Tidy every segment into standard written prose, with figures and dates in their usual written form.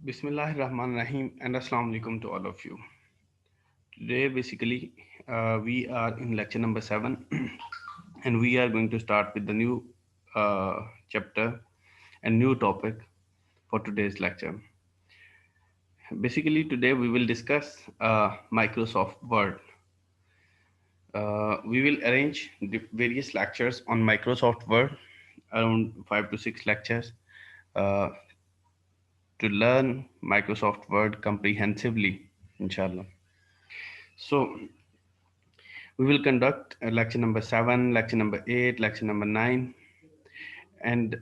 Bismillahirrahmanirrahim and Assalamu alaikum to all of you. Today, basically, we are in lecture number 7 and we are going to start with the new chapter and new topic for today's lecture. Basically, today we will discuss Microsoft Word. We will arrange the various lectures on Microsoft Word, around 5 to 6 lectures, uh, to learn Microsoft Word comprehensively, inshallah. So, we will conduct lecture number 7, lecture number 8, lecture number 9, and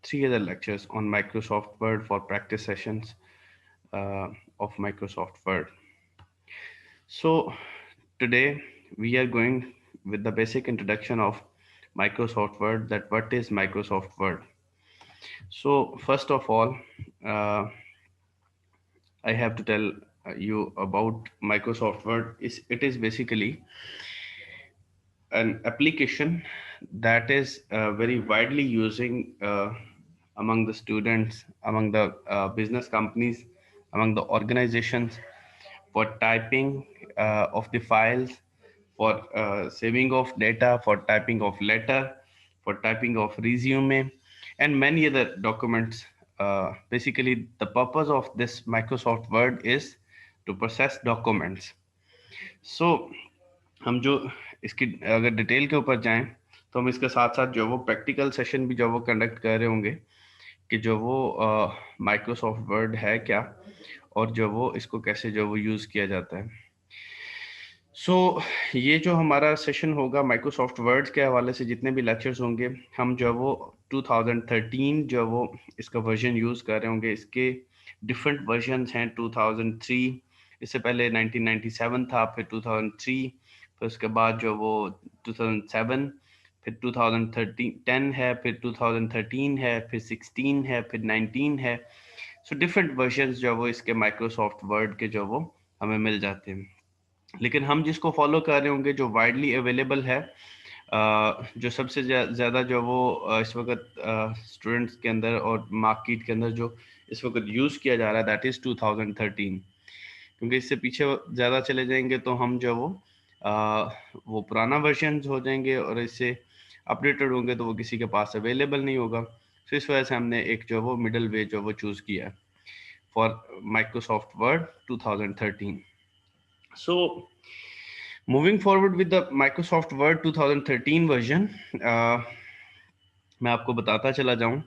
3 other lectures on Microsoft Word for practice sessions uh, of Microsoft Word. So, today we are going with the basic introduction of Microsoft Word, that what is Microsoft Word. So, first of all, uh, I have to tell you about Microsoft Word. It is basically an application that is very widely using among the students, among the business companies, among the organizations for typing of the files, for saving of data, for typing of letter, for typing of resume, and many other documents. Basically, the purpose of this Microsoft Word is to process documents. So, हम जो इसकी अगर detail के ऊपर जाएं तो हम इसके साथ साथ जो वो प्रैक्टिकल सेशन भी जो वो कंडक्ट कर रहे होंगे कि जो वो माइक्रोसॉफ्ट वर्ड है क्या और जो वो इसको कैसे जो वो यूज़ किया जाता है. सो ये जो हमारा सेशन होगा माइक्रोसॉफ्ट वर्ड्स के हवाले से जितने भी लेक्चर्स होंगे हम जो वो 2013 जो वो इसका वर्जन यूज़ कर रहे होंगे. इसके डिफरेंट वर्जन्स हैं. 2003, इससे पहले 1997 था, फिर 2003, फिर उसके बाद जो वो 2007, फिर 2013 10 है, फिर 2013 है, फिर 16 है, फिर 19 है. सो डिफरेंट वर्जन्स जो वो इसके माइक्रोसॉफ्ट वर्ड के जो वो हमें मिल जाते हैं. लेकिन हम जिसको फॉलो कर रहे होंगे जो वाइडली अवेलेबल है, जो सबसे ज़्यादा जो वो इस वक्त स्टूडेंट्स के अंदर और मार्केट के अंदर जो इस वक्त यूज़ किया जा रहा है, दैट इज़ 2013. क्योंकि इससे पीछे ज़्यादा चले जाएंगे तो हम जो वो पुराना वर्जन हो जाएंगे और इससे अपडेटेड होंगे तो वो किसी के पास अवेलेबल नहीं होगा. तो इस वजह से हमने एक जो वो मिडल वे जो वो चूज़ किया है for Microsoft word 2013. So, moving forward with the Microsoft Word 2013 version, मैं आपको बताता चला जाऊं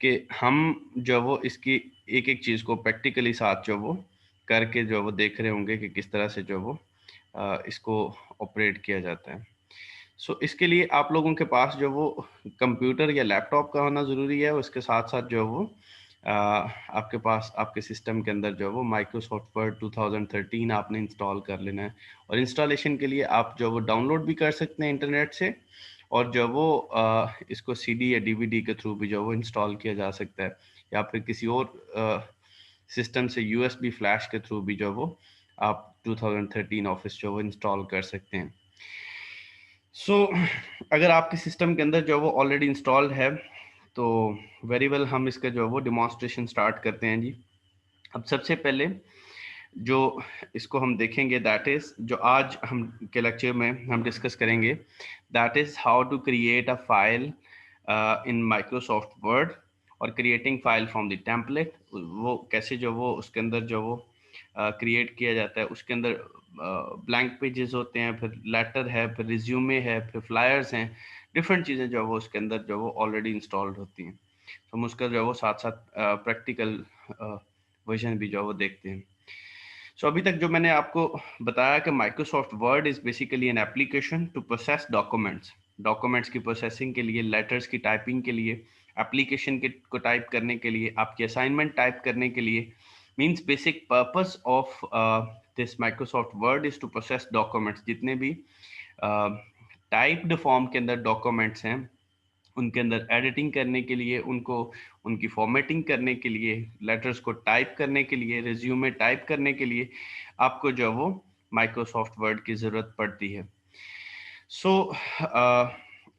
कि हम जो वो इसकी एक एक चीज़ को प्रैक्टिकली साथ जो वो करके जो वो देख रहे होंगे कि किस तरह से जो वो इसको ऑपरेट किया जाता है. सो इसके लिए आप लोगों के पास जो वो कंप्यूटर या लैपटॉप का होना ज़रूरी है. उसके साथ साथ जो वो आपके पास आपके सिस्टम के अंदर जो वो माइक्रोसॉफ्ट वर्ड 2013 आपने इंस्टॉल कर लेना है. और इंस्टॉलेशन के लिए आप जो वो डाउनलोड भी कर सकते हैं इंटरनेट से, और जो वो इसको सीडी या डीवीडी के थ्रू भी जो वो इंस्टॉल किया जा सकता है, या फिर किसी और सिस्टम से यूएसबी फ्लैश के थ्रू भी जो वो आप 2013 ऑफिस जो वो इंस्टॉल कर सकते हैं. सो अगर आपके सिस्टम के अंदर जो वो ऑलरेडी इंस्टॉल्ड है तो वेरी वेल, हम इसका जो वो डिमॉन्स्ट्रेशन स्टार्ट करते हैं जी. अब सबसे पहले जो इसको हम देखेंगे, दैट इज़ जो आज हम के लेक्चर में हम डिस्कस करेंगे, that is how to create a file in Microsoft Word और creating file from the template. वो कैसे जो वो उसके अंदर जो वो क्रिएट किया जाता है. उसके अंदर ब्लैंक पेजेस होते हैं, फिर लेटर है, फिर रिज्यूमे है, फिर फ्लायर्स हैं, डिफरेंट चीज़ें जो वो उसके अंदर जो वो ऑलरेडी इंस्टॉल्ड होती हैं. तो हम उसका जो वो साथ साथ प्रैक्टिकल वर्जन भी जो वो देखते हैं. सो अभी तक जो मैंने आपको बताया कि Microsoft Word is basically an application to process documents. Documents की प्रोसेसिंग के लिए, लेटर्स की टाइपिंग के लिए, एप्लीकेशन के को टाइप करने के लिए, आपकी असाइनमेंट टाइप करने के लिए. Means basic purpose of this Microsoft Word is to process documents. जितने भी टाइप्ड फॉर्म के अंदर डॉक्यूमेंट्स हैं उनके अंदर एडिटिंग करने के लिए, उनको उनकी फॉर्मेटिंग करने के लिए, लेटर्स को टाइप करने के लिए, रिज्यूमे टाइप करने के लिए आपको जो वो माइक्रोसॉफ्ट वर्ड की ज़रूरत पड़ती है. सो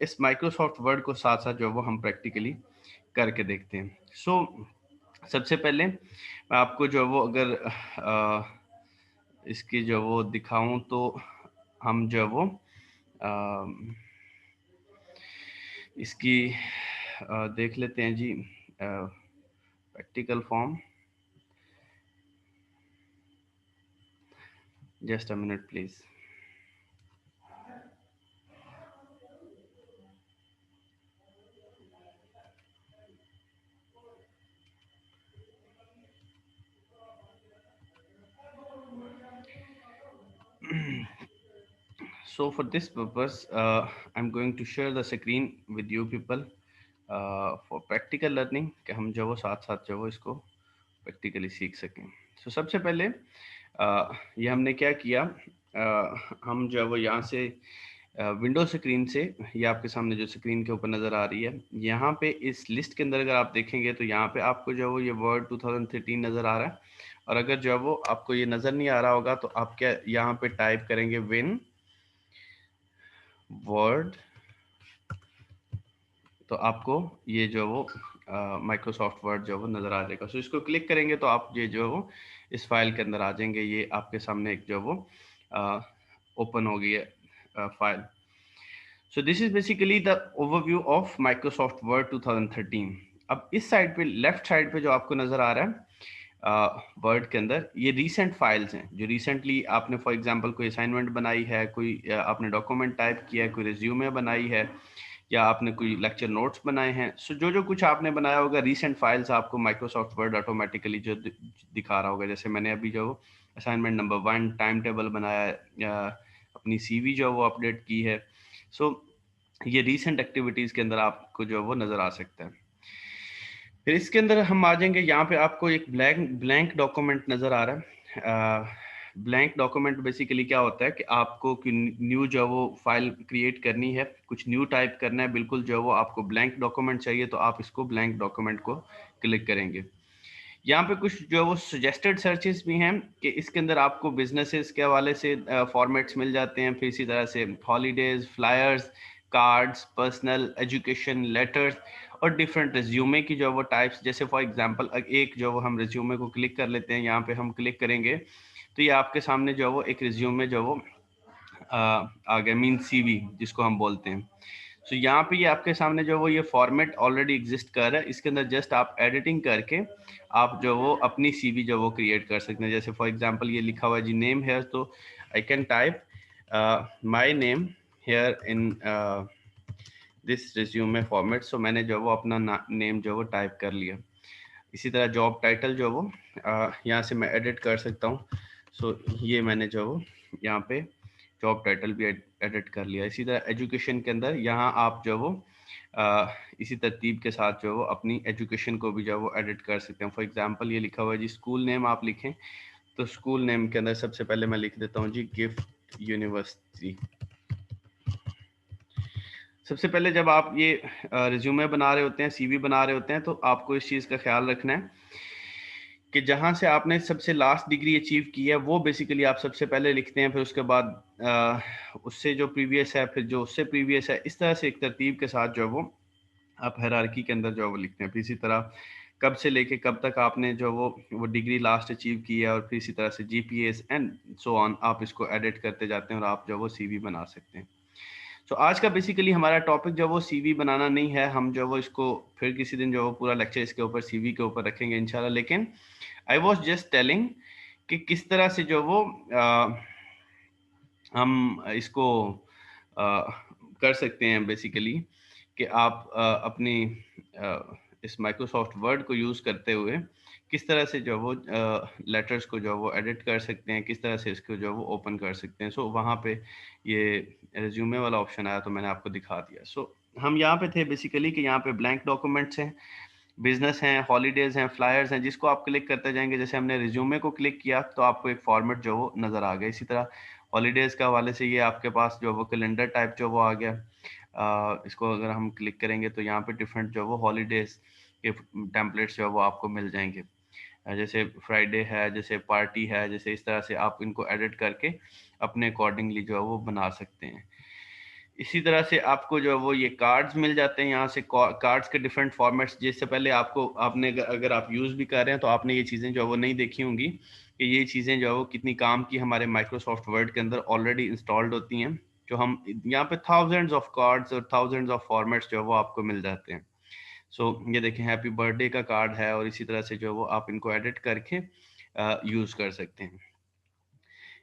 इस माइक्रोसॉफ्ट वर्ड को साथ साथ जो वो हम प्रैक्टिकली करके देखते हैं. सो सबसे पहले मैं आपको जो वो अगर इसकी जो वो दिखाऊं तो हम जो वो इसकी देख लेते हैं जी practical form. Just a minute please. So for this purpose, I'm going to share the screen with you people for practical learning कि हम जो वो साथ साथ जो वो इसको प्रैक्टिकली सीख सकें। So सबसे पहले ये हमने क्या किया, हम जो वो यहाँ से विंडो स्क्रीन से, ये आपके सामने जो स्क्रीन के ऊपर नज़र आ रही है, यहाँ पे इस लिस्ट के अंदर अगर आप देखेंगे तो यहाँ पे आपको जो वो ये वर्ड 2013 नज़र आ रहा है। और अगर जो वो आपको ये नज़र नहीं आ रहा होगा तो आप क्या यहाँ पे टाइप करेंगे विन वर्ड, तो आपको ये जो वो माइक्रोसॉफ्ट वर्ड जो वो नज़र आ जाएगा। सो इसको क्लिक करेंगे तो आप ये जो वो इस फाइल के अंदर आ जाएंगे। ये आपके सामने एक जो वो ओपन हो गई है file. So this is basically the overview of Microsoft word 2013। अब इस साइड पे, लेफ्ट साइड पे जो आपको नज़र आ रहा है वर्ड के अंदर, ये रीसेंट फाइल्स हैं जो रिसेंटली आपने फॉर एग्जांपल कोई असाइनमेंट बनाई है, कोई आपने डॉक्यूमेंट टाइप किया है, कोई रिज्यूमे बनाई है, या आपने कोई लेक्चर नोट्स बनाए हैं। सो जो जो कुछ आपने बनाया होगा रीसेंट फाइल्स आपको माइक्रोसॉफ्ट वर्ड ऑटोमेटिकली जो दिखा रहा होगा। जैसे मैंने अभी जो असाइनमेंट नंबर 1 टाइम टेबल बनाया है, या अपनी सीवी जो वो अपडेट की है। सो ये रीसेंट एक्टिविटीज़ के अंदर आपको जो वो नज़र आ सकता है। फिर इसके अंदर हम आ जाएंगे, यहाँ पे आपको एक ब्लैंक ब्लैंक डॉक्यूमेंट नज़र आ रहा है। ब्लैंक डॉक्यूमेंट बेसिकली क्या होता है कि आपको न्यू जो वो फाइल क्रिएट करनी है, कुछ न्यू टाइप करना है, बिल्कुल जो वो आपको ब्लैंक डॉक्यूमेंट चाहिए, तो आप इसको ब्लैंक डॉक्यूमेंट को क्लिक करेंगे। यहाँ पे कुछ जो वो सजेस्टेड सर्चेस भी हैं कि इसके अंदर आपको बिजनेसेस के हवाले से फॉर्मेट्स मिल जाते हैं। फिर इसी तरह से holidays, flyers, cards, personal, education, letters और डिफरेंट रिज्यूमे की जो वो टाइप्स। जैसे फॉर एग्जांपल एक जो वो हम रिज्यूमे को क्लिक कर लेते हैं, यहाँ पे हम क्लिक करेंगे तो ये आपके सामने जो वो एक रिज्यूमे जो वो आ गया, मीन सीवी जिसको हम बोलते हैं। सो यहाँ पे ये आपके सामने जो वो ये फॉर्मेट ऑलरेडी एग्जिस्ट कर रहा है, इसके अंदर जस्ट आप एडिटिंग करके आप जो वो अपनी सीवी जो वो क्रिएट कर सकते हैं। जैसे फॉर एग्जांपल ये लिखा हुआ है जी नेम हेयर, तो I can type my name here in this resume format. So मैंने जो वो अपना नेम जो वो टाइप कर लिया। इसी तरह जॉब टाइटल जो वो यहाँ से मैं एडिट कर सकता हूँ। सो ये मैंने जो वो यहाँ पे जॉब टाइटल भी एडिट कर लिया। इसी तरह एजुकेशन के अंदर यहाँ आप जो वो इसी तरतीब के साथ जो वो अपनी एजुकेशन को भी जो वो एडिट कर सकते हैं। फॉर एग्जांपल ये लिखा हुआ है जी स्कूल नेम आप लिखें, तो स्कूल नेम के अंदर सबसे पहले मैं लिख देता हूँ जी गिफ्ट यूनिवर्सिटी। सबसे पहले जब आप ये रिज्यूमे बना रहे होते हैं, सीवी बना रहे होते हैं, तो आपको इस चीज़ का ख्याल रखना है कि जहाँ से आपने सबसे लास्ट डिग्री अचीव की है वो बेसिकली आप सबसे पहले लिखते हैं। फिर उसके बाद उससे जो प्रीवियस है, फिर जो उससे प्रीवियस है, इस तरह से एक तरतीब के साथ जो वो आप हायरार्की के अंदर जो वो लिखते हैं। फिर इसी तरह कब से लेके कब तक आपने जो वो डिग्री लास्ट अचीव की है, और फिर इसी तरह से जीपीएस एंड सो ऑन आप इसको एडिट करते जाते हैं और आप जो वो सीवी बना सकते हैं। तो आज का बेसिकली हमारा टॉपिक जो वो सीवी बनाना नहीं है, हम जो वो इसको फिर किसी दिन जो वो पूरा लेक्चर इसके ऊपर सीवी के ऊपर रखेंगे इंशाल्लाह। लेकिन आई वॉज जस्ट टेलिंग कि किस तरह से जो वो हम इसको कर सकते हैं बेसिकली कि आप अपनी इस माइक्रोसॉफ्ट वर्ड को यूज़ करते हुए किस तरह से जो वो लेटर्स को जो वो एडिट कर सकते हैं, किस तरह से इसको जो वो ओपन कर सकते हैं। सो वहाँ पे ये रिज्यूमे वाला ऑप्शन आया तो मैंने आपको दिखा दिया। सो हम यहाँ पे थे बेसिकली कि यहाँ पे ब्लैंक डॉक्यूमेंट्स हैं, बिजनेस हैं, हॉलीडेज हैं, फ्लायर्स हैं, जिसको आप क्लिक करते जाएंगे। जैसे हमने रिज्यूमे को क्लिक किया तो आपको एक फॉर्मेट जो वो नज़र आ गया। इसी तरह हॉलीडेज के हवाले से ये आपके पास जो वो कैलेंडर टाइप जो वो आ गया। इसको अगर हम क्लिक करेंगे तो यहाँ पे डिफरेंट जो वो हॉलीडेज के टेम्पलेट्स जो वो आपको मिल जाएंगे। जैसे फ्राइडे है, जैसे पार्टी है, जैसे इस तरह से आप इनको एडिट करके अपने अकॉर्डिंगली जो है वो बना सकते हैं। इसी तरह से आपको जो है वो ये कार्ड्स मिल जाते हैं यहाँ से, कार्ड्स के डिफरेंट फॉर्मेट्स। जिससे पहले आपको आपने अगर आप यूज़ भी कर रहे हैं तो आपने ये चीज़ें जो है वो नहीं देखी होंगी कि ये चीज़ें जो है वो कितनी काम की हमारे माइक्रोसॉफ्ट वर्ड के अंदर ऑलरेडी इंस्टॉल्ड होती हैं। जो हम यहाँ पे थाउजेंड्स ऑफ कार्ड्स और थाउजेंड्स ऑफ फॉर्मेट्स जो है वो आपको मिल जाते हैं। सो ये देखें, हैप्पी बर्थडे का कार्ड है, और इसी तरह से जो है वो आप इनको एडिट करके यूज़ कर सकते हैं।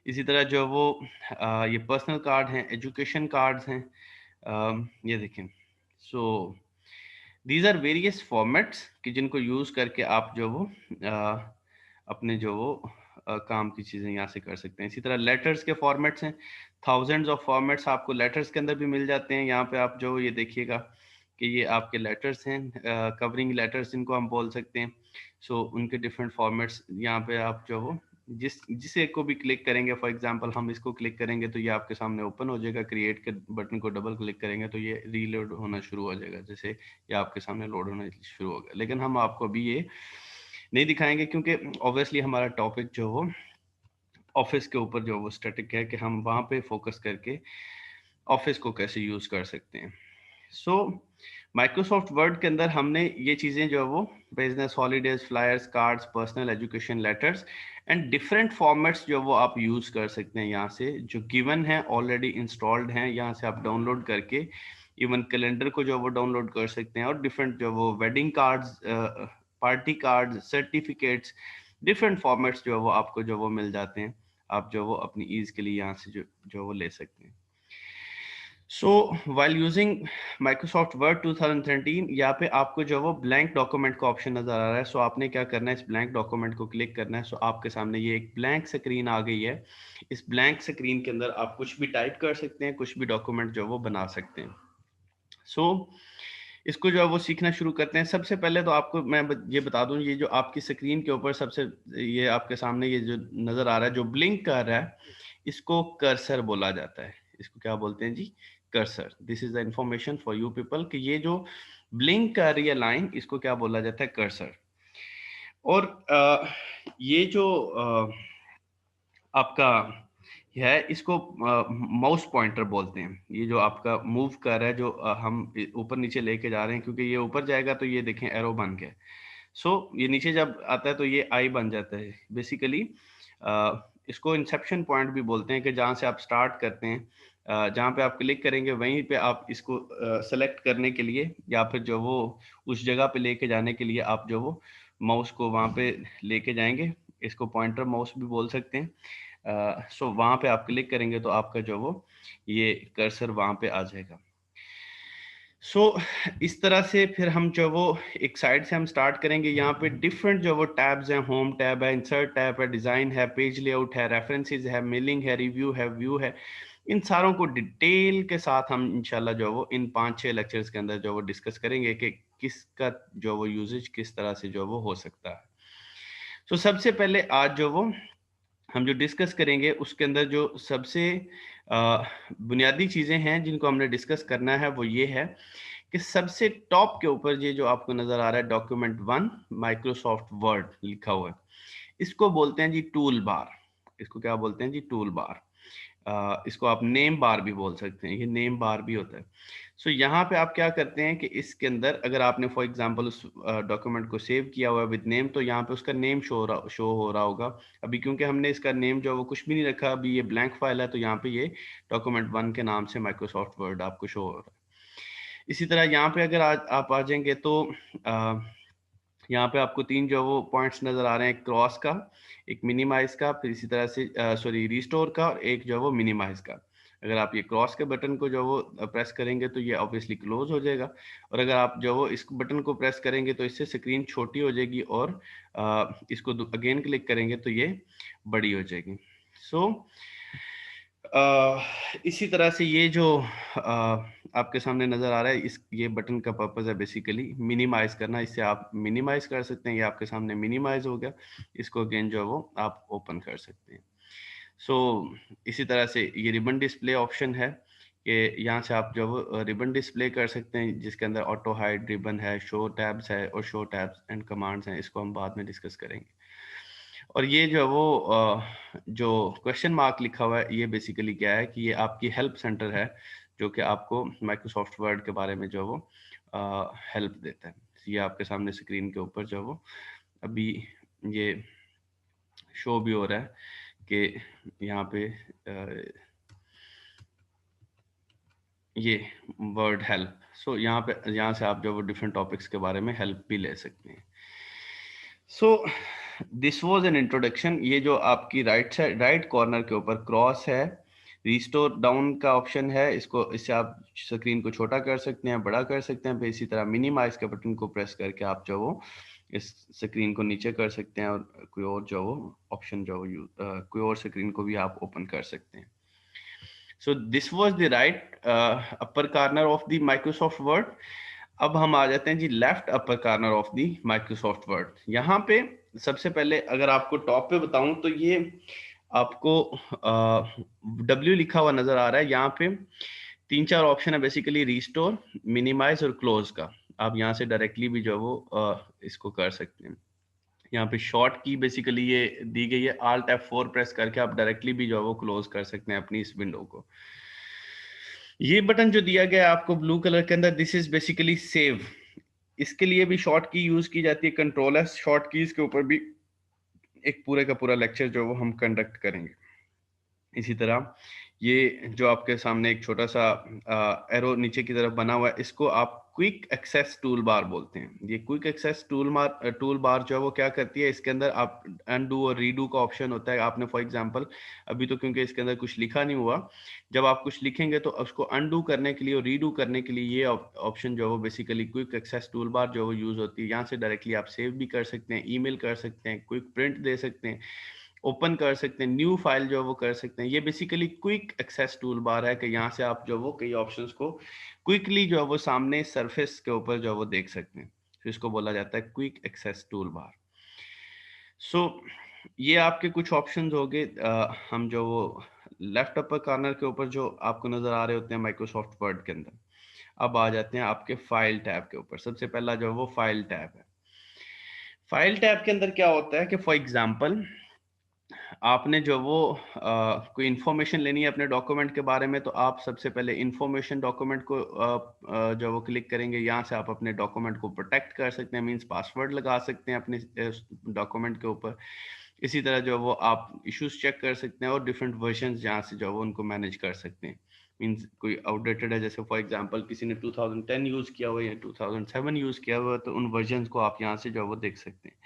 इसी तरह जो वो ये पर्सनल कार्ड हैं, एजुकेशन कार्ड्स हैं, ये देखें। So these are various formats कि जिनको यूज़ करके आप जो वो अपने जो वो काम की चीज़ें यहाँ से कर सकते हैं। इसी तरह लेटर्स के फॉर्मेट्स हैं, थाउजेंड्स ऑफ फॉर्मेट्स आपको लेटर्स के अंदर भी मिल जाते हैं। यहाँ पे आप जो ये देखिएगा कि ये आपके लेटर्स हैं, कवरिंग लेटर्स जिनको हम बोल सकते हैं। सो उनके डिफरेंट फॉर्मेट्स यहाँ पे आप जो हो जिसे को भी क्लिक करेंगे, फॉर एग्जांपल हम इसको क्लिक करेंगे तो ये आपके सामने ओपन हो जाएगा। क्रिएट के बटन को डबल क्लिक करेंगे तो ये रीलोड होना शुरू हो जाएगा, जैसे ये आपके सामने लोड होना शुरू हो गया। लेकिन हम आपको अभी ये नहीं दिखाएंगे क्योंकि ऑब्वियसली हमारा टॉपिक जो हो ऑफिस के ऊपर जो वो स्टैटिक है कि हम वहाँ पे फोकस करके ऑफिस को कैसे यूज़ कर सकते हैं। सो माइक्रोसॉफ्ट वर्ड के अंदर हमने ये चीज़ें जो है वो business, holidays, flyers, cards, personal, education letters and different formats जो वो आप यूज़ कर सकते हैं यहाँ से, जो गिवन है, ऑलरेडी इंस्टॉल्ड हैं। यहाँ से आप डाउनलोड करके इवन कैलेंडर को जो वो डाउनलोड कर सकते हैं, और डिफरेंट जो वो wedding cards, party cards, certificates, different formats जो है वो आपको जो वो मिल जाते हैं। आप जो वो अपनी ईज के लिए यहाँ से जो वो ले सकते हैं। So while using Microsoft word 2013, यहाँ पे आपको जो वो ब्लैंक डॉक्यूमेंट का ऑप्शन नजर आ रहा है। सो आपने क्या करना है, इस ब्लैंक डॉक्यूमेंट को क्लिक करना है। सो आपके सामने ये एक ब्लैंक स्क्रीन आ गई है। इस ब्लैंक स्क्रीन के अंदर आप कुछ भी टाइप कर सकते हैं, कुछ भी डॉक्यूमेंट जो वो बना सकते हैं। सो इसको जो है वो सीखना शुरू करते हैं। सबसे पहले तो आपको मैं ये बता दूं, ये जो आपकी स्क्रीन के ऊपर सबसे ये आपके सामने ये जो नजर आ रहा है, जो ब्लिंक कर रहा है, इसको कर्सर बोला जाता है। इसको क्या बोलते हैं जी? Cursor. This is the information for you people कि ये जो ब्लिंक कर रही है लाइन, इसको क्या बोला जाता है? कर्सर। और ये जो आपका है, इसको माउस पॉइंटर बोलते हैं। ये जो आपका मूव कर रहा है, जो हम ऊपर नीचे लेके जा रहे हैं, क्योंकि ये ऊपर जाएगा तो ये देखें एरो बन गया। सो ये नीचे जब आता है तो ये आई बन जाता है। बेसिकली इसको इंसेप्शन पॉइंट भी बोलते हैं कि जहाँ से आप स्टार्ट करते हैं, जहाँ पे आप क्लिक करेंगे वहीं पे आप इसको सेलेक्ट करने के लिए, या फिर जो वो उस जगह पे लेके जाने के लिए आप जो वो माउस को वहाँ पे लेके जाएंगे। इसको पॉइंटर माउस भी बोल सकते हैं। सो वहाँ पे आप क्लिक करेंगे तो आपका जो वो ये कर्सर वहाँ पे आ जाएगा। सो इस तरह से फिर हम जो वो एक साइड से हम स्टार्ट करेंगे। यहाँ पे डिफरेंट जो वो टैब्स हैं, होम टैब है, इंसर्ट टैब है, डिज़ाइन है, पेज लेआउट है, रेफरेंसेस है, मेलिंग है, रिव्यू है, व्यू है। इन सारों को डिटेल के साथ हम इंशाल्लाह जो वो इन 5-6 लेक्चर्स के अंदर जो वो डिस्कस करेंगे कि किसका जो वो यूजेज किस तरह से जो वो हो सकता है। तो सबसे पहले आज जो वो हम जो डिस्कस करेंगे उसके अंदर जो सबसे बुनियादी चीज़ें हैं जिनको हमने डिस्कस करना है, वो ये है कि सबसे टॉप के ऊपर ये जो आपको नज़र आ रहा है डॉक्यूमेंट 1 माइक्रोसॉफ्ट वर्ड लिखा हुआ है, इसको बोलते हैं जी टूल बार। इसको क्या बोलते हैं जी? Tool bar. इसको आप नेम बार भी बोल सकते हैं, ये नेम बार भी होता है। सो यहाँ पे आप क्या करते हैं कि इसके अंदर अगर आपने फॉर एग्जांपल उस डॉक्यूमेंट को सेव किया हुआ है विद नेम, तो यहाँ पे उसका नेम शो हो रहा होगा। अभी क्योंकि हमने इसका नेम जो है वो कुछ भी नहीं रखा, अभी ये ब्लैंक फाइल है, तो यहाँ पे ये डॉक्यूमेंट 1 के नाम से माइक्रोसॉफ्ट वर्ड आपको शो हो रहा है। इसी तरह यहाँ पे अगर आप आ जाएंगे तो यहाँ पे आपको 3 जो वो पॉइंट्स नजर आ रहे हैं, क्रॉस का, एक मिनिमाइज का, फिर इसी तरह से सॉरी रिस्टोर का, और एक जो वो मिनिमाइज का। अगर आप ये क्रॉस के बटन को जो वो प्रेस करेंगे तो ये ऑब्वियसली क्लोज हो जाएगा, और अगर आप जो वो इस बटन को प्रेस करेंगे तो इससे स्क्रीन छोटी हो जाएगी, और इसको अगेन क्लिक करेंगे तो ये बड़ी हो जाएगी। सो इसी तरह से ये जो आपके सामने नजर आ रहा है, इस ये बटन का पर्पस है बेसिकली मिनिमाइज करना। इससे आप मिनिमाइज कर सकते हैं, ये आपके सामने मिनिमाइज हो गया। इसको अगेन जो है वो आप ओपन कर सकते हैं। सो इसी तरह से ये रिबन डिस्प्ले ऑप्शन है कि यहाँ से आप जो रिबन डिस्प्ले कर सकते हैं, जिसके अंदर ऑटो हाइड रिबन है, शो टैब्स है, और शो टैब्स एंड कमांड्स हैं। इसको हम बाद में डिस्कस करेंगे। और ये जो है वो जो क्वेश्चन मार्क लिखा हुआ है, ये बेसिकली क्या है कि ये आपकी हेल्प सेंटर है जो कि आपको माइक्रोसॉफ्ट वर्ड के बारे में जो वो हेल्प देता है। ये आपके सामने स्क्रीन के ऊपर जो वो अभी ये शो भी हो रहा है कि यहाँ पे ये वर्ड हेल्प। सो यहाँ से आप जो वो डिफरेंट टॉपिक्स के बारे में हेल्प भी ले सकते हैं। So this was an introduction. ये जो आपकी राइट कॉर्नर के ऊपर क्रॉस है, रिस्टोर डाउन का ऑप्शन है, इससे आप स्क्रीन को छोटा कर सकते हैं, बड़ा कर सकते हैं। फिर इसी तरह मिनिमाइज के बटन को प्रेस करके आप जो वो इस स्क्रीन को नीचे कर सकते हैं और कोई और जो वो ऑप्शन जो वो कोई और स्क्रीन को भी आप ओपन कर सकते हैं। So this was the right upper corner of the Microsoft Word. अब हम आ जाते हैं जी left upper corner of the Microsoft Word. यहाँ पे सबसे पहले अगर आपको टॉप पे बताऊं तो ये आपको W लिखा हुआ नजर आ रहा है। यहाँ पे 3-4 ऑप्शन है बेसिकली, रिस्टोर, मिनिमाइज और क्लोज का। आप यहाँ से डायरेक्टली भी जो वो इसको कर सकते हैं। यहाँ पे शॉर्ट की बेसिकली ये दी गई है, Alt F4 प्रेस करके आप डायरेक्टली भी जो वो क्लोज कर सकते हैं अपनी इस विंडो को। ये बटन जो दिया गया है आपको ब्लू कलर के अंदर, दिस इज बेसिकली सेव। इसके लिए भी शॉर्ट की यूज की जाती है, कंट्रोल एस शॉर्ट कीज के ऊपर भी एक पूरे का पूरा लेक्चर जो वो हम कंडक्ट करेंगे। इसी तरह ये जो आपके सामने एक छोटा सा एरो नीचे की तरफ बना हुआ है, इसको आप क्विक एक्सेस टूल बार बोलते हैं। ये क्विक एक्सेस टूल बार जो है वो क्या करती है, इसके अंदर आप अनडू और रीडू का ऑप्शन होता है। आपने फॉर एग्जांपल अभी तो क्योंकि इसके अंदर कुछ लिखा नहीं हुआ, जब आप कुछ लिखेंगे तो उसको अनडू करने के लिए और रीडू करने के लिए ये ऑप्शन जो है वो basically quick access toolbar जो वो यूज होती है। यहाँ से डायरेक्टली आप सेव भी कर सकते हैं, ईमेल कर सकते हैं, क्विक प्रिंट दे सकते हैं, ओपन कर सकते हैं, न्यू फाइल जो वो कर सकते हैं। ये basically quick access toolbar है कि यहाँ से आप जो वो कई ऑप्शंस को क्विकली जो है वो सामने सरफेस के ऊपर जो वो देख सकते हैं। तो इसको बोला जाता है क्विक एक्सेस टूल बार। सो ये आपके कुछ ऑप्शंस हो गए। हम जो वो लेफ्ट अपर कॉर्नर के ऊपर जो आपको नजर आ रहे होते हैं माइक्रोसॉफ्ट वर्ड के अंदर। अब आ जाते हैं आपके फाइल टैब के ऊपर। सबसे पहला जो वो फाइल टैब है। फाइल टैब के अंदर क्या होता है कि फॉर एग्जाम्पल आपने जो वो कोई इंफॉर्मेशन लेनी है अपने डॉक्यूमेंट के बारे में, तो आप सबसे पहले इंफॉर्मेशन डॉक्यूमेंट को जो वो क्लिक करेंगे। यहाँ से आप अपने डॉक्यूमेंट को प्रोटेक्ट कर सकते हैं, मींस पासवर्ड लगा सकते हैं अपने डॉक्यूमेंट के ऊपर। इसी तरह जो वो आप इश्यूज चेक कर सकते हैं और डिफरेंट वर्जन जहाँ से जो वो उनको मैनेज कर सकते हैं। मींस कोई आउटडेटेड है, जैसे फॉर एग्जांपल किसी ने 2010 यूज़ किया हुआ है या 2007 यूज़ किया हुआ है, तो उन वर्जन को आप यहाँ से जो वो देख सकते हैं।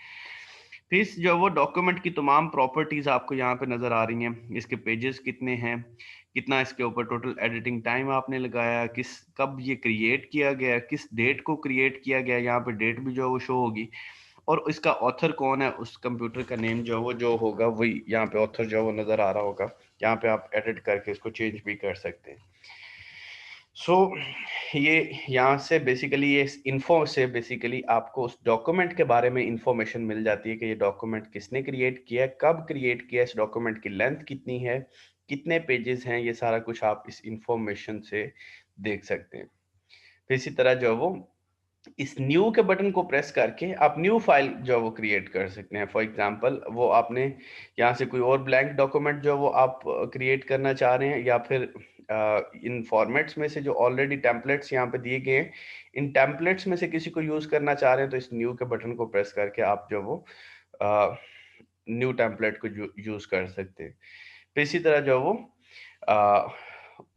फिर जो वो डॉक्यूमेंट की तमाम प्रॉपर्टीज आपको यहाँ पे नजर आ रही हैं। इसके पेजेस कितने हैं, कितना इसके ऊपर टोटल एडिटिंग टाइम आपने लगाया, किस कब ये क्रिएट किया गया, किस डेट को क्रिएट किया गया, यहाँ पे डेट भी जो है वो शो होगी। और इसका ऑथर कौन है, उस कंप्यूटर का नेम जो वो जो होगा वही यहाँ पे ऑथर जो वो नजर आ रहा होगा। यहाँ पे आप एडिट करके इसको चेंज भी कर सकते हैं। सो ये यहाँ से बेसिकली ये इन्फो से बेसिकली आपको उस डॉक्यूमेंट के बारे में इंफॉर्मेशन मिल जाती है कि ये डॉक्यूमेंट किसने क्रिएट किया है, कब क्रिएट किया है, इस डॉक्यूमेंट की लेंथ कितनी है, कितने पेजेस हैं, ये सारा कुछ आप इस इंफॉर्मेशन से देख सकते हैं। फिर इसी तरह जो वो इस न्यू के बटन को प्रेस करके आप न्यू फाइल जो वो क्रिएट कर सकते हैं। फॉर एग्जांपल वो आपने यहाँ से कोई और ब्लैंक डॉक्यूमेंट जो वो आप क्रिएट करना चाह रहे हैं, या फिर इन फॉर्मेट्स में से जो ऑलरेडी टेम्पलेट्स यहाँ पे दिए गए हैं, इन टेम्पलेट्स में से किसी को यूज करना चाह रहे हैं, तो इस न्यू के बटन को प्रेस करके आप जो वो न्यू टेम्पलेट को यूज कर सकते हैं। फिर इसी तरह जो वो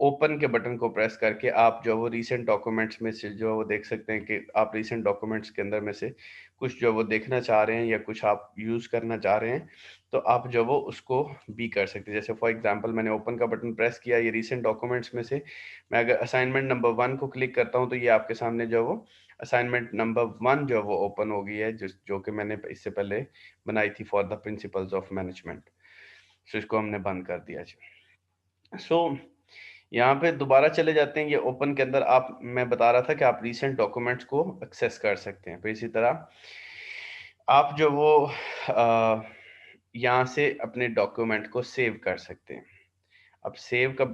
ओपन के बटन को प्रेस करके आप जो वो रीसेंट डॉक्यूमेंट्स में से जो वो देख सकते हैं कि आप रीसेंट डॉक्यूमेंट्स के अंदर में से कुछ जो वो देखना चाह रहे हैं या कुछ आप यूज करना चाह रहे हैं, तो आप जो वो उसको भी कर सकते हैं। जैसे फॉर एग्जांपल मैंने ओपन का बटन प्रेस किया, ये रीसेंट डॉक्यूमेंट्स में से मैं अगर असाइनमेंट नंबर 1 को क्लिक करता हूँ, तो ये आपके सामने जो वो असाइनमेंट नंबर 1 जो वो ओपन हो गई है, जो कि मैंने इससे पहले बनाई थी for the principles of management. So इसको हमने बंद कर दिया। सो यहाँ पे दोबारा चले जाते हैं। ये ओपन के अंदर आप, मैं बता रहा था कि आप रीसेंट डॉक्यूमेंट्स को एक्सेस कर सकते हैं। फिर इसी तरह आप जो वो यहाँ से अपने डॉक्यूमेंट को सेव कर सकते हैं। अब सेव का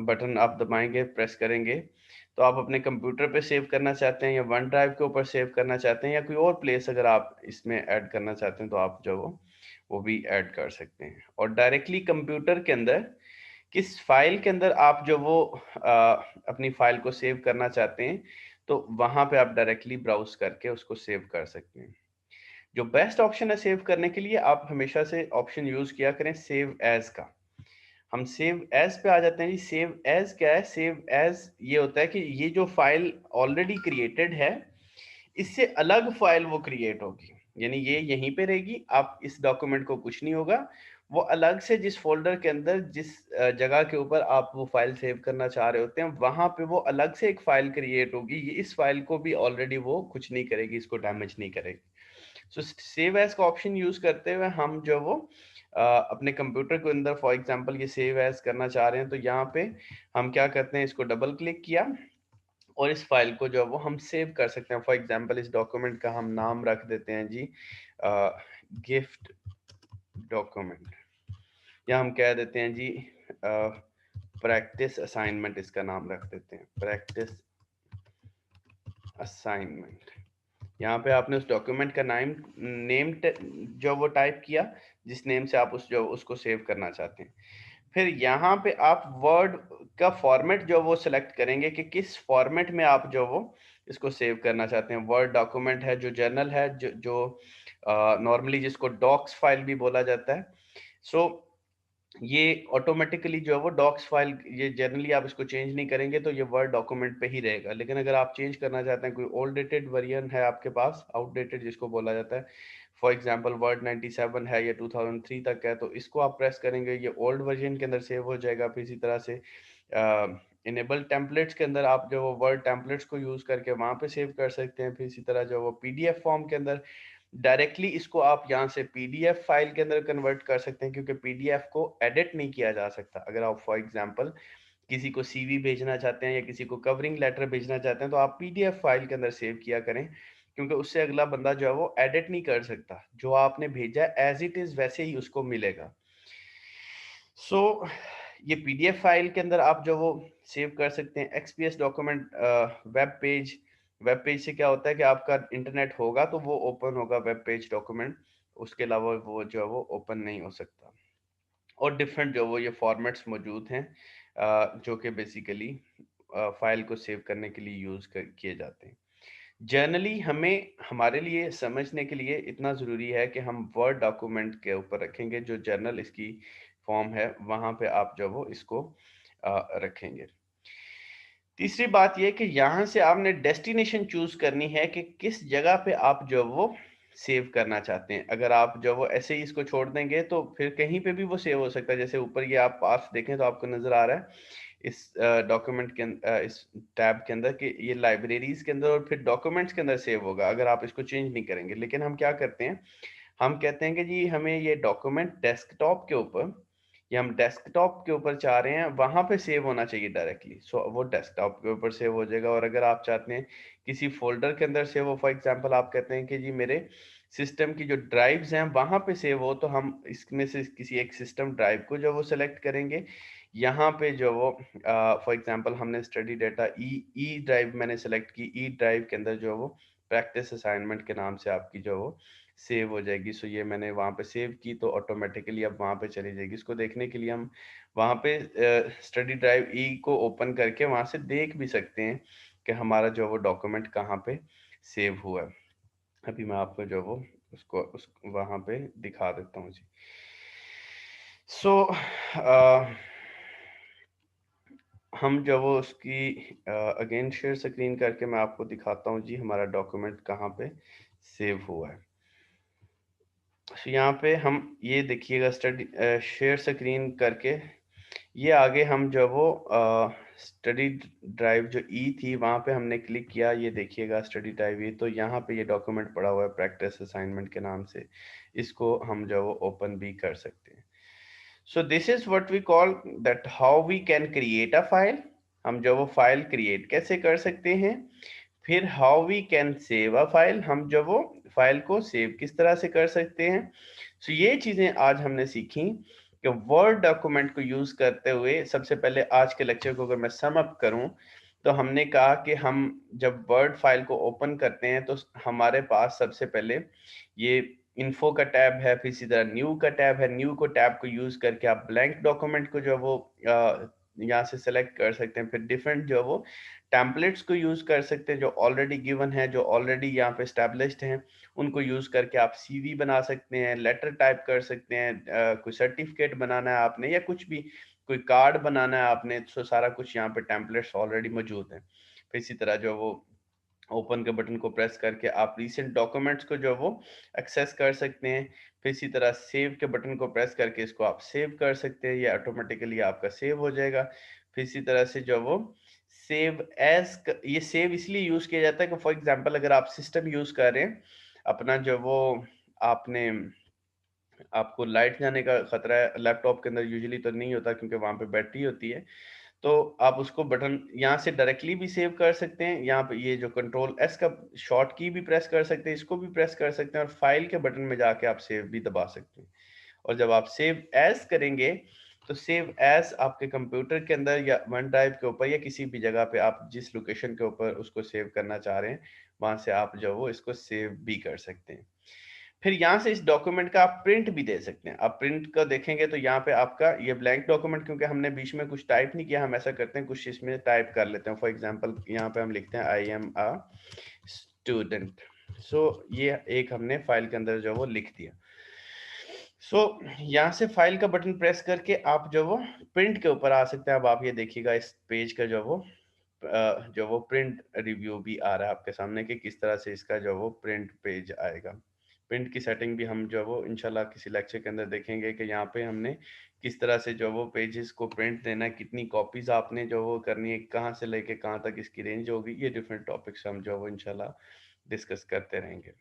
बटन आप दबाएंगे, प्रेस करेंगे, तो आप अपने कंप्यूटर पे सेव करना चाहते हैं या वन ड्राइव के ऊपर सेव करना चाहते हैं या कोई और प्लेस अगर आप इसमें ऐड करना चाहते हैं, तो आप जो वो भी ऐड कर सकते हैं। और डायरेक्टली कंप्यूटर के अंदर किस फाइल के अंदर आप जो वो अपनी फाइल को सेव करना चाहते हैं, तो वहां पे आप डायरेक्टली ब्राउज करके उसको सेव कर सकते हैं। जो बेस्ट ऑप्शन है सेव करने के लिए, आप हमेशा से ऑप्शन यूज किया करें सेव एज का। हम सेव एज पे आ जाते हैं जी। सेव एज क्या है? सेव एज ये होता है कि ये जो फाइल ऑलरेडी क्रिएटेड है, इससे अलग फाइल वो क्रिएट होगी, यानी ये यहीं पे रहेगी, आप इस डॉक्यूमेंट को कुछ नहीं होगा, वो अलग से जिस फोल्डर के अंदर जिस जगह के ऊपर आप वो फाइल सेव करना चाह रहे होते हैं, वहां पे वो अलग से एक फाइल क्रिएट होगी। ये इस फाइल को भी ऑलरेडी वो कुछ नहीं करेगी, इसको डैमेज नहीं करेगी। सो सेव एज का ऑप्शन यूज करते हुए हम जो वो अपने कंप्यूटर के अंदर फॉर एग्जांपल ये सेव एज करना चाह रहे हैं, तो यहाँ पे हम क्या करते हैं, इसको डबल क्लिक किया और इस फाइल को जो है वो हम सेव कर सकते हैं। फॉर एग्जांपल इस डॉक्यूमेंट का हम नाम रख देते हैं जी गिफ्ट डॉक्यूमेंट, या हम कह देते हैं जी प्रैक्टिस असाइनमेंट, इसका नाम रख देते हैं प्रैक्टिस असाइनमेंट। यहाँ पे आपने उस डॉक्यूमेंट का नेम जो वो टाइप किया, जिस नेम से आप उसको सेव करना चाहते हैं। फिर यहाँ पे आप वर्ड का फॉर्मेट जो वो सिलेक्ट करेंगे कि किस फॉर्मेट में आप जो वो इसको सेव करना चाहते हैं। वर्ड डॉक्यूमेंट है, जो जर्नल है, जो नॉर्मली जिसको डॉक्स फाइल भी बोला जाता है। सो ये ऑटोमेटिकली जो है वो डॉक्स फाइल, ये जनरली आप इसको चेंज नहीं करेंगे तो ये वर्ड डॉक्यूमेंट पे ही रहेगा। लेकिन अगर आप चेंज करना चाहते हैं, कोई ओल्ड डेटेड वर्जन है आपके पास, आउटडेटेड जिसको बोला जाता है, फॉर एग्जांपल वर्ड 97 है या 2003 तक है, तो इसको आप प्रेस करेंगे, ये ओल्ड वर्जन के अंदर सेव हो जाएगा। फिर इसी तरह से इनेबल टेम्पलेट्स के अंदर आप जो वो वर्ड टेम्पलेट्स को यूज करके वहां पे सेव कर सकते हैं। फिर इसी तरह जो वो पीडीएफ फॉर्म के अंदर डायरेक्टली इसको आप यहाँ से पीडीएफ फाइल के अंदर कन्वर्ट कर सकते हैं, क्योंकि पीडीएफ को एडिट नहीं किया जा सकता। अगर आप फॉर एग्जांपल किसी को सीवी भेजना चाहते हैं या किसी को कवरिंग लेटर भेजना चाहते हैं, तो आप पीडीएफ फाइल के अंदर सेव किया करें, क्योंकि उससे अगला बंदा जो है वो एडिट नहीं कर सकता। जो आपने भेजा है एज इट इज वैसे ही उसको मिलेगा। सो ये पीडीएफ फाइल के अंदर आप जो वो सेव कर सकते हैं। एक्सपीएस डॉक्यूमेंट वेब पेज से क्या होता है कि आपका इंटरनेट होगा तो वो ओपन होगा वेब पेज डॉक्यूमेंट, उसके अलावा वो जो है वो ओपन नहीं हो सकता। और डिफरेंट जो वो ये फॉर्मेट्स मौजूद हैं जो कि बेसिकली फाइल को सेव करने के लिए यूज किए जाते हैं। जनरली हमें हमारे लिए समझने के लिए इतना ज़रूरी है कि हम वर्ड डॉक्यूमेंट के ऊपर रखेंगे, जो जर्नल इसकी फॉर्म है वहाँ पे आप जो वो इसको रखेंगे। तीसरी बात यह कि यहाँ से आपने डेस्टिनेशन चूज करनी है कि किस जगह पे आप जो वो सेव करना चाहते हैं। अगर आप जो वो ऐसे ही इसको छोड़ देंगे तो फिर कहीं पे भी वो सेव हो सकता है। जैसे ऊपर ये आप पास देखें तो आपको नजर आ रहा है इस डॉक्यूमेंट के इस टैब के अंदर कि ये लाइब्रेरीज के अंदर और फिर डॉक्यूमेंट्स के अंदर सेव होगा, अगर आप इसको चेंज नहीं करेंगे। लेकिन हम क्या करते हैं, हम कहते हैं कि जी हमें ये डॉक्यूमेंट डेस्कटॉप के ऊपर, ये हम डेस्कटॉप के ऊपर चाह रहे हैं, वहां पे सेव होना चाहिए डायरेक्टली। सो वो डेस्कटॉप के ऊपर सेव हो जाएगा। और अगर आप चाहते हैं किसी फोल्डर के अंदर सेव हो, फॉर एग्जांपल आप कहते हैं कि जी मेरे सिस्टम की जो ड्राइव्स हैं वहां पे सेव हो, तो हम इसमें से किसी एक सिस्टम ड्राइव को जो वो सेलेक्ट करेंगे। यहाँ पे जो वो फॉर एग्जांपल हमने स्टडी डाटा ई ड्राइव मैंने सेलेक्ट की, ई ड्राइव के अंदर जो वो प्रैक्टिस असाइनमेंट के नाम से आपकी जो वो सेव हो जाएगी। सो ये मैंने वहाँ पे सेव की तो ऑटोमेटिकली अब वहाँ पे चली जाएगी। इसको देखने के लिए हम वहाँ पे स्टडी ड्राइव ई को ओपन करके वहाँ से देख भी सकते हैं कि हमारा जो वो डॉक्यूमेंट कहाँ पे सेव हुआ है। अभी मैं आपको जो वो उसको वहाँ पे दिखा देता हूँ जी। सो हम जब वो उसकी अगेन शेयर स्क्रीन करके मैं आपको दिखाता हूँ जी हमारा डॉक्यूमेंट कहाँ पे सेव हुआ है। तो यहाँ पे हम ये देखिएगा स्टडी शेयर स्क्रीन करके ये आगे हम जब वो स्टडी ड्राइव जो ई थी वहाँ पे हमने क्लिक किया, ये देखिएगा स्टडी ड्राइव ई, तो यहाँ पे ये डॉक्यूमेंट पड़ा हुआ है प्रैक्टिस असाइनमेंट के नाम से। इसको हम जो वो ओपन भी कर सकते हैं। So this is what we call that how we can create a file. हम जो वो फाइल क्रिएट कैसे कर सकते हैं। फिर how we can save a file, हम जो वो फाइल को सेव किस तरह से कर सकते हैं। सो ये चीजें आज हमने सीखी कि वर्ड डॉक्यूमेंट को यूज करते हुए। सबसे पहले आज के लेक्चर को अगर मैं सम अप करूं तो हमने कहा कि हम जब वर्ड फाइल को ओपन करते हैं तो हमारे पास सबसे पहले ये इन्फो का टैब है, फिर इसी तरह न्यू का टैब है। न्यू को टैब को यूज करके आप ब्लैंक डॉक्यूमेंट को जो वो यहाँ से सेलेक्ट कर सकते हैं। फिर डिफरेंट जो वो टेम्पलेट्स को यूज कर सकते हैं जो ऑलरेडी गिवन है, जो ऑलरेडी यहाँ पे स्टैब्लिश्ड हैं, उनको यूज करके आप सीवी बना सकते हैं, लेटर टाइप कर सकते हैं, कोई सर्टिफिकेट बनाना है आपने या कुछ भी, कोई कार्ड बनाना है आपने, तो सारा कुछ यहाँ पे टेम्पलेट्स ऑलरेडी मौजूद हैं। फिर इसी तरह जो वो ओपन के बटन को प्रेस करके आप रिसेंट डॉक्यूमेंट्स को जो वो एक्सेस कर सकते हैं। फिर इसी तरह सेव के बटन को प्रेस करके इसको आप सेव कर सकते हैं, ये ऑटोमेटिकली आपका सेव हो जाएगा। फिर इसी तरह से जो वो सेव एज, ये सेव इसलिए यूज किया जाता है कि फॉर एग्जांपल अगर आप सिस्टम यूज कर रहे हैं अपना, जो वो आपने, आपको लाइट जाने का खतरा है लैपटॉप के अंदर, यूजुअली तो नहीं होता क्योंकि वहां पे बैटरी होती है, तो आप उसको बटन यहाँ से डायरेक्टली भी सेव कर सकते हैं। यहाँ पे ये जो कंट्रोल एस का शॉर्ट की भी प्रेस कर सकते हैं, इसको भी प्रेस कर सकते हैं, और फाइल के बटन में जाके आप सेव भी दबा सकते हैं। और जब आप सेव एज करेंगे तो सेव एज आपके कंप्यूटर के अंदर या वन ड्राइव के ऊपर या किसी भी जगह पे आप जिस लोकेशन के ऊपर उसको सेव करना चाह रहे हैं, वहां से आप जो वो इसको सेव भी कर सकते हैं। फिर यहाँ से इस डॉक्यूमेंट का आप प्रिंट भी दे सकते हैं। आप प्रिंट का देखेंगे तो यहाँ पे आपका ये ब्लैंक डॉक्यूमेंट, क्योंकि हमने बीच में कुछ टाइप नहीं किया, हम ऐसा करते हैं कुछ इसमें टाइप कर लेते हैं। फॉर एग्जांपल यहाँ पे हम लिखते हैं आई एम अ स्टूडेंट। सो ये एक हमने फाइल के अंदर जो वो लिख दिया। सो यहाँ से फाइल का बटन प्रेस करके आप जो वो प्रिंट के ऊपर आ सकते हैं। अब आप ये देखिएगा इस पेज का जो वो प्रिंट रिव्यू भी आ रहा है आपके सामने कि किस तरह से इसका जो वो प्रिंट पेज आएगा। प्रिंट की सेटिंग भी हम जो वो इंशाल्लाह किसी लेक्चर के अंदर देखेंगे कि यहाँ पे हमने किस तरह से जो वो पेजेस को प्रिंट देना है, कितनी कॉपीज आपने जो वो करनी है, कहाँ से लेके कहाँ तक इसकी रेंज होगी, ये डिफरेंट टॉपिक्स हम जो वो इंशाल्लाह डिस्कस करते रहेंगे।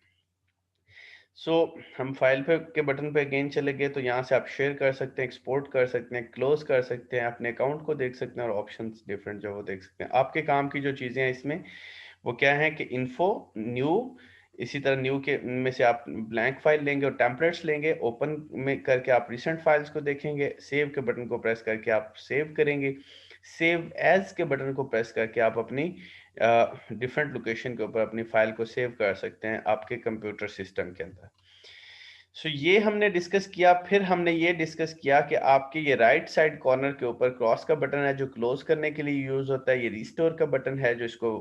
सो हम फाइल पे के बटन पे अगेन चले गए तो यहाँ से आप शेयर कर सकते हैं, एक्सपोर्ट कर सकते हैं, क्लोज कर सकते हैं, अपने अकाउंट को देख सकते हैं और ऑप्शंस डिफरेंट जो वो देख सकते हैं। आपके काम की जो चीज़ें हैं इसमें वो क्या है कि इन्फो, न्यू, इसी तरह न्यू के में से आप ब्लैंक फाइल लेंगे और टेम्पलेट्स लेंगे, ओपन में करके आप रिसेंट फाइल्स को देखेंगे, सेव के बटन को प्रेस करके आप सेव करेंगे, सेव एज के बटन को प्रेस करके आप अपनी डिफरेंट लोकेशन के ऊपर अपनी फाइल को सेव कर सकते हैं आपके कंप्यूटर सिस्टम के अंदर। सो ये हमने डिस्कस किया। फिर हमने ये डिस्कस किया कि आपके ये राइट साइड कॉर्नर के ऊपर क्रॉस का बटन है जो क्लोज करने के लिए यूज होता है, ये रिस्टोर का बटन है जो इसको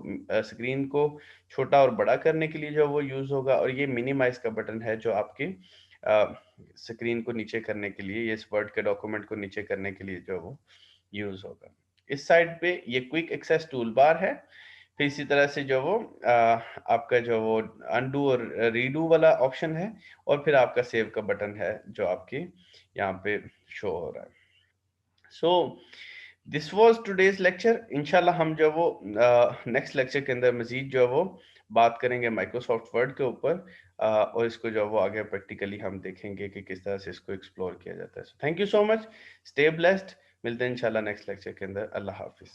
स्क्रीन को छोटा और बड़ा करने के लिए जो वो यूज होगा, और ये मिनिमाइज का बटन है जो आपकी स्क्रीन को नीचे करने के लिए, ये इस वर्ड के डॉक्यूमेंट को नीचे करने के लिए जो वो यूज होगा। इस साइड पे ये क्विक एक्सेस टूल बार है। फिर इसी तरह से जो वो आपका जो वो अनडू और रीडू वाला ऑप्शन है, और फिर आपका सेव का बटन है जो आपकी यहाँ पे शो हो रहा है। So this was today's lecture. इंशाल्लाह हम जो वो नेक्स्ट लेक्चर के अंदर मजीद जो वो बात करेंगे माइक्रोसॉफ्ट वर्ड के ऊपर, और इसको जो वो आगे प्रैक्टिकली हम देखेंगे कि किस तरह से इसको एक्सप्लोर किया जाता है। Thank you so much, stay blessed, मिलते हैं इंशाल्लाह नेक्स्ट लेक्चर के अंदर। अल्लाह हाफिज।